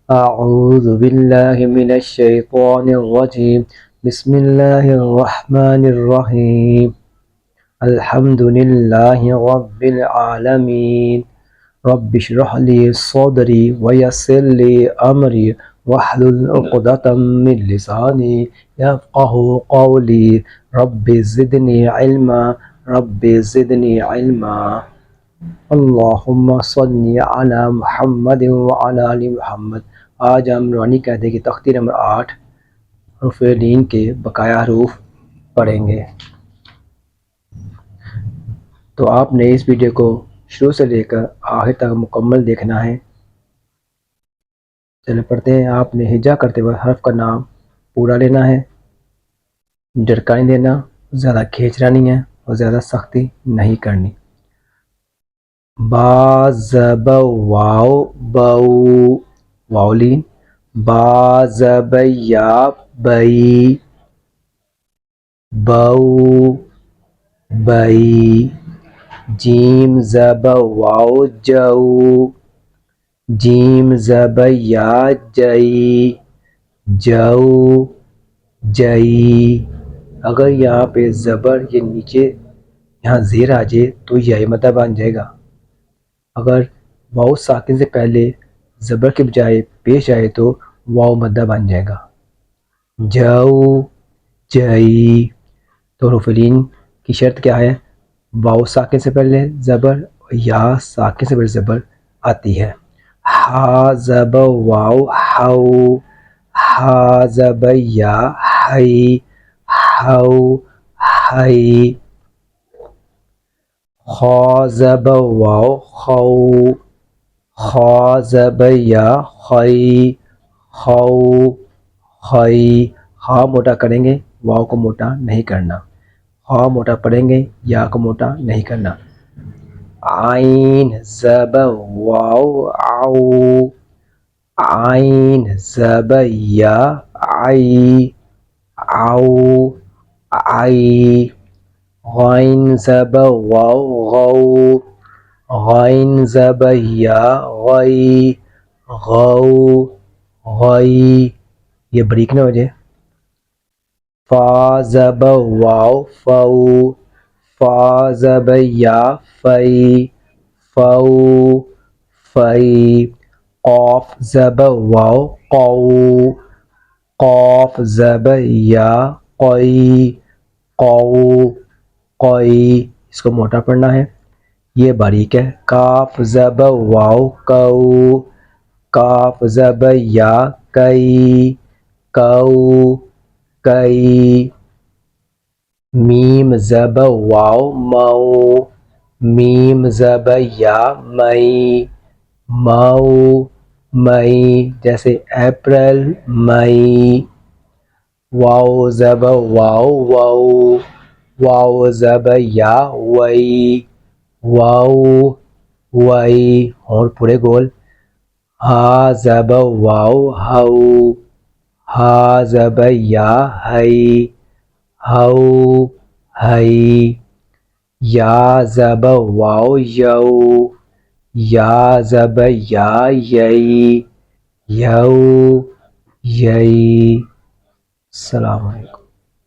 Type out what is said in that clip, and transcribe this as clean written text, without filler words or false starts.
أعوذ بالله من الشيطان الرجيم. بسم الله الرحمن الرحيم. الحمد لله رب العالمين. رب اشرح لي صدري ويسر لي أمري واحلل عقدة من لساني يفقه قولي. رب زدني علما. رب زدني علما. اللہم صلی علی محمد وعلی آل محمد. آج ہم نورانی قاعدے کی تختی نمبر 8 حروف لین کے بقایا حروف پڑھیں گے. تو آپ نے اس ویڈیو کو شروع سے لے کر آخر تک مکمل دیکھنا ہے. چلے پڑھتے ہیں. آپ نے ہجا کرتے وقت حرف کا نام پورا لینا ہے، ڈرکا نہیں دینا، زیادہ کھینچنا نہیں ہے اور زیادہ سختی نہیں کرنی. با زب واو بو واولین. با زب یا بئی بو بئی. جیم زب واو جو جیم زب یا جئی جو جئی. اگر یہاں پہ زبر یہ نیچے یہاں زیر آ جائے تو یہ مدہ بن جائے گا. اگر واو ساکن سے پہلے زبر کے بجائے پیش آئے تو واو مدہ بن جائے گا. جو جئی. تو حروف لین کی شرط کیا ہے؟ واو ساکن سے پہلے زبر، یا ساکن سے پہلے زبر آتی ہے. ہا زب واو ہو ہا زب یا ہئی ہو ہئی. خا زب واو خو خا زب یا خی خو خی. خا موٹا کریں گے، واو کو موٹا نہیں کرنا. خا موٹا پڑھیں گے، یا کو موٹا نہیں کرنا. عین زب واو او عین زب یا عی او عی. غین زب واو غو غین زب یا غی غو غی. یہ بریک نہ ہو جائے. فا زب واو فو فا زب یا فی فو فی. قاف زب واو قو قاف زب یا قی قو قی. اس کو موٹا پڑھنا ہے، یہ باریک ہے. کاف زب واو کو کاف زب یا کئی کو کئی. میم زب واو مو میم زب یا مئی مو مئی. جیسے اپریل مئی. واو زب واو وو واو زب یا وئی واو وئی. اور پورے گول. ہا زب واو ہو ہا زب یا ہئی ہو ہئی. یا زب واو یو یا زب یا یئی یو یئی. السلام علیکم.